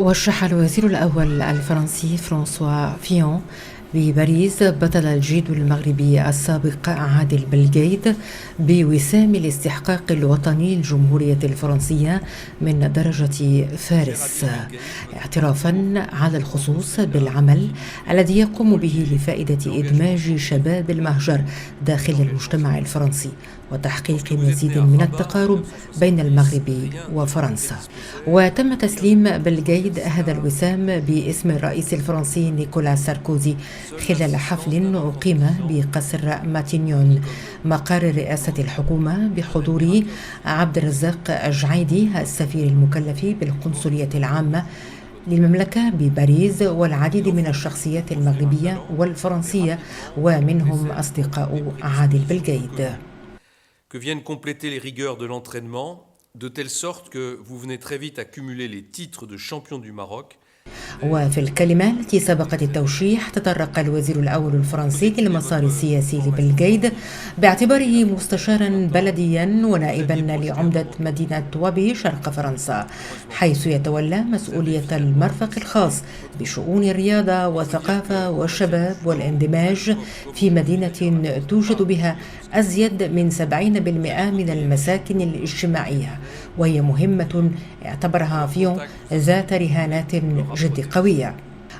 ورشح الوزير الأول الفرنسي فرانسوا فيون بباريس بطل الجيدو المغربي السابق عادل بلقيد بوسام الاستحقاق الوطني للجمهورية الفرنسية من درجة فارس، اعترافا على الخصوص بالعمل الذي يقوم به لفائدة إدماج شباب المهجر داخل المجتمع الفرنسي وتحقيق مزيد من التقارب بين المغرب وفرنسا. وتم تسليم بلقيد هذا الوسام باسم الرئيس الفرنسي نيكولا ساركوزي خلال حفل أقيم بقصر ماتينيون مقر رئاسة الحكومة بحضور عبد الرزاق الجعيدي السفير المكلف بالقنصلية العامة للمملكة بباريس والعديد من الشخصيات المغربية والفرنسية ومنهم أصدقاء عادل بلقيد. Que viennent compléter les rigueurs de l'entraînement, de telle sorte que vous venez très vite accumuler les titres de champion du Maroc. وفي الكلمة التي سبقت التوشيح تطرق الوزير الأول الفرنسي للمسار السياسي لبلقيد باعتباره مستشارا بلديا ونائبا لعمدة مدينة وبي شرق فرنسا، حيث يتولى مسؤولية المرفق الخاص بشؤون الرياضة والثقافة والشباب والاندماج في مدينة توجد بها أزيد من 70% من المساكن الاجتماعية، وهي مهمة اعتبرها فيون ذات رهانات جد قوية.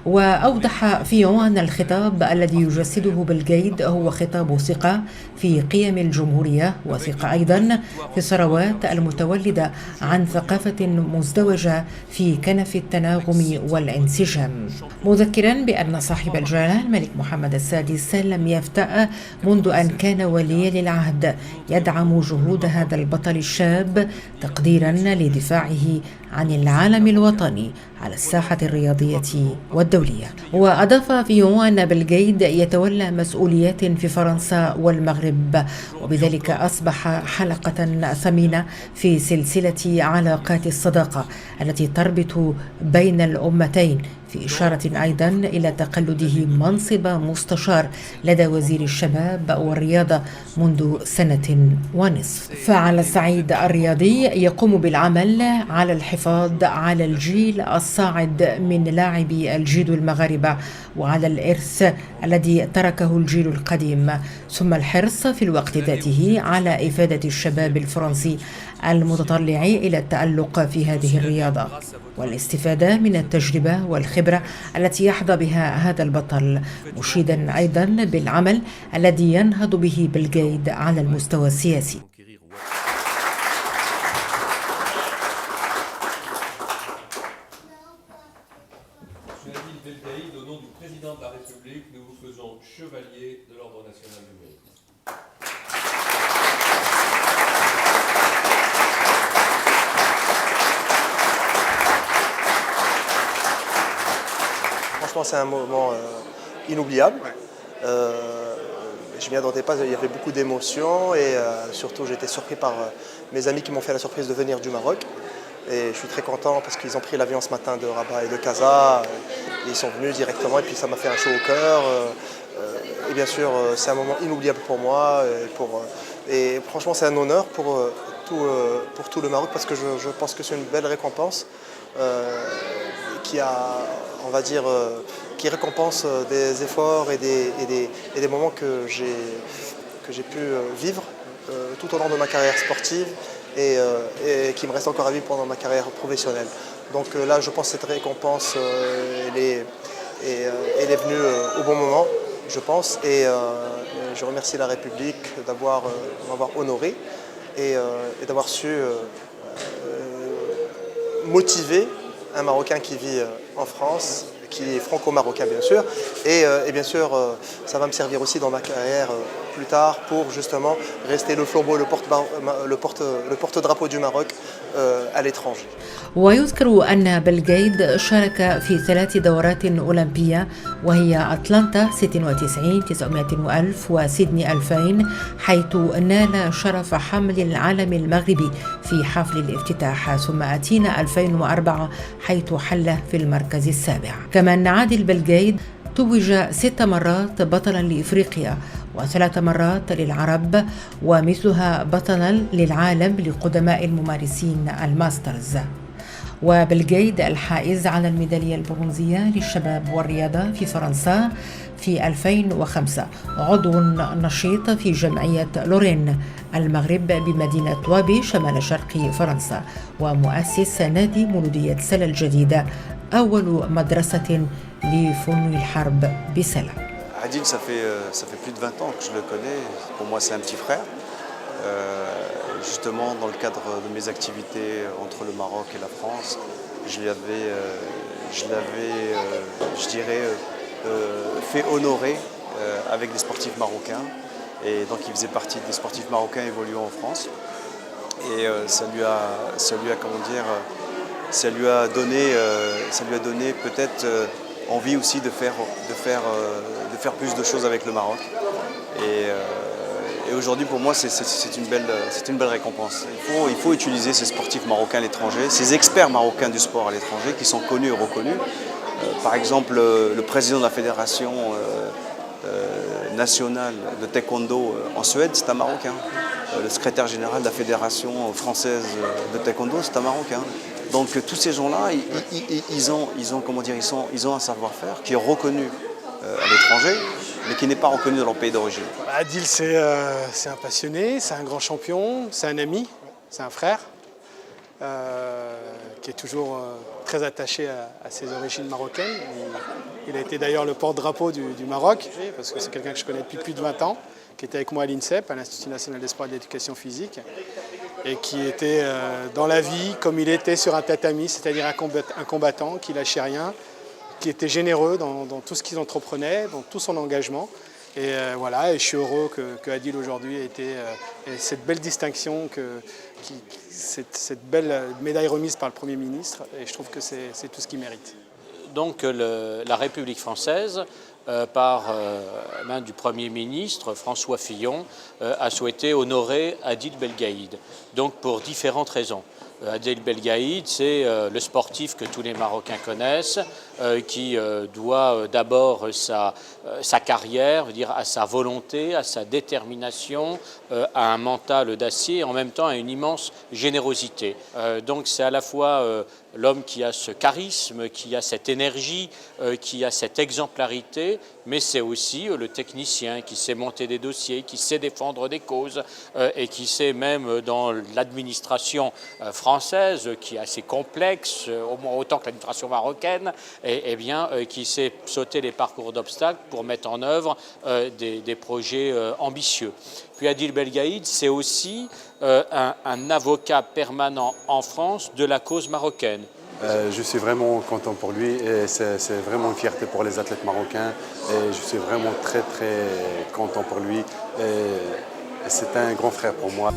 وأوضح فيون أن الخطاب الذي يجسده بلقيد هو خطاب ثقة في قيم الجمهورية وثقة أيضا في الثروات المتولدة عن ثقافة مزدوجة في كنف التناغم والانسجام، مذكرا بأن صاحب الجلالة الملك محمد السادس لم يفتأ منذ أن كان وليا للعهد يدعم جهود هذا البطل الشاب تقديرا لدفاعه عن العالم الوطني على الساحة الرياضية والدولية. وأضاف فيون أن بلقيد يتولى مسؤوليات في فرنسا والمغرب، وبذلك أصبح حلقة ثمينة في سلسلة علاقات الصداقة التي تربط بين الأمتين، في إشارة أيضا إلى تقلده منصب مستشار لدى وزير الشباب والرياضة منذ 1.5 سنة. فعلى الصعيد الرياضي يقوم بالعمل على الحفاظ على الجيل الصاعد من لاعبي الجيدو المغاربة وعلى الإرث الذي تركه الجيل القديم، ثم الحرص في الوقت ذاته على إفادة الشباب الفرنسي المتطلع إلى التألق في هذه الرياضة والاستفادة من التجربة والخبرة التي يحظى بها هذا البطل، مشيدا أيضا بالعمل الذي ينهض به بلقيد على المستوى السياسي. Franchement, c'est un moment inoubliable. Je m'y attendais pas, il y avait beaucoup d'émotions et surtout j'ai été surpris par mes amis qui m'ont fait la surprise de venir du Maroc. Et je suis très content parce qu'ils ont pris l'avion ce matin de Rabat et de Casa. Ils sont venus directement et puis ça m'a fait un chaud au cœur. Et bien sûr, c'est un moment inoubliable pour moi. Et franchement, c'est un honneur pour tout le Maroc parce que je pense que c'est une belle récompense qui récompense des efforts et des moments que j'ai pu vivre tout au long de ma carrière sportive et qui me reste encore à vivre pendant ma carrière professionnelle. Donc là, je pense que cette récompense elle est venue au bon moment, je pense, et je remercie la République m'avoir honoré et d'avoir su motiver un Marocain qui vit en France, qui est franco-marocain bien sûr, et bien sûr ça va me servir aussi dans ma carrière plus tard pour justement rester le flambeau, le porte-drapeau du Maroc à l'étranger. ويذكر أن بلقيد شارك في 3 دورات أولمبية وهي أتلانتا 96 900 وألف وسيدني 2000، حيث نال شرف حمل العلم المغربي في حفل الافتتاح، ثم أتينا 2004 حيث حل في المركز السابع. كما أن عادل بلقيد توج 6 مرات بطلا لإفريقيا و3 مرات للعرب، ومثلها بطلا للعالم لقدماء الممارسين الماسترز. وبلجيد الحائز على الميدالية البرونزية للشباب والرياضة في فرنسا في 2005، عضو نشيط في جمعية لورين المغرب بمدينة وابي شمال شرق فرنسا، ومؤسس نادي مولودية سلا الجديدة، أول مدرسة لفنون الحرب بسلا. Adil, ça fait plus de 20 ans que je le connais. Pour moi, c'est un petit frère. Justement, dans le cadre de mes activités entre le Maroc et la France, je l'avais, je dirais, fait honorer avec des sportifs marocains. Et donc, il faisait partie des sportifs marocains évoluant en France. Et ça lui a, comment dire, ça lui a donné peut-être envie aussi de faire plus de choses avec le Maroc. Et aujourd'hui, pour moi, c'est une belle récompense. Il faut utiliser ces sportifs marocains à l'étranger, ces experts marocains du sport à l'étranger qui sont connus et reconnus. Par exemple, le président de la fédération nationale de taekwondo en Suède, c'est un Marocain. Le secrétaire général de la fédération française de taekwondo, c'est un Marocain. Donc tous ces gens-là, ils ont un savoir-faire qui est reconnu à l'étranger, mais qui n'est pas reconnu dans leur pays d'origine. Adil, c'est un passionné, c'est un grand champion, c'est un ami, c'est un frère, qui est toujours très attaché à ses origines marocaines. Il a été d'ailleurs le porte-drapeau du Maroc, parce que c'est quelqu'un que je connais depuis plus de 20 ans, qui était avec moi à l'INSEP, à l'Institut national des sports et de l'éducation physique, et qui était dans la vie comme il était sur un tatami, c'est-à-dire un combattant qui lâchait rien, qui était généreux dans tout ce qu'il entreprenait, dans tout son engagement. Et voilà, et je suis heureux que Adil aujourd'hui ait été cette belle distinction, cette belle médaille remise par le Premier ministre, et je trouve que c'est tout ce qu'il mérite. Donc la République française, par main du Premier ministre François Fillon, a souhaité honorer Adil Belgaïd, donc pour différentes raisons. Adil Belgaïd, c'est le sportif que tous les Marocains connaissent, qui doit d'abord sa carrière, dire à sa volonté, à sa détermination, à un mental d'acier, en même temps à une immense générosité. Donc c'est à la fois l'homme qui a ce charisme, qui a cette énergie, qui a cette exemplarité, mais c'est aussi le technicien qui sait monter des dossiers, qui sait défendre des causes et qui sait même dans l'administration française, qui est assez complexe, au moins autant que l'administration marocaine, et bien, qui sait sauter les parcours d'obstacles pour mettre en œuvre des projets ambitieux. Puis Adil Belgaïd, c'est aussi un avocat permanent en France de la cause marocaine. Je suis vraiment content pour lui et c'est vraiment une fierté pour les athlètes marocains et je suis vraiment très content pour lui et c'est un grand frère pour moi.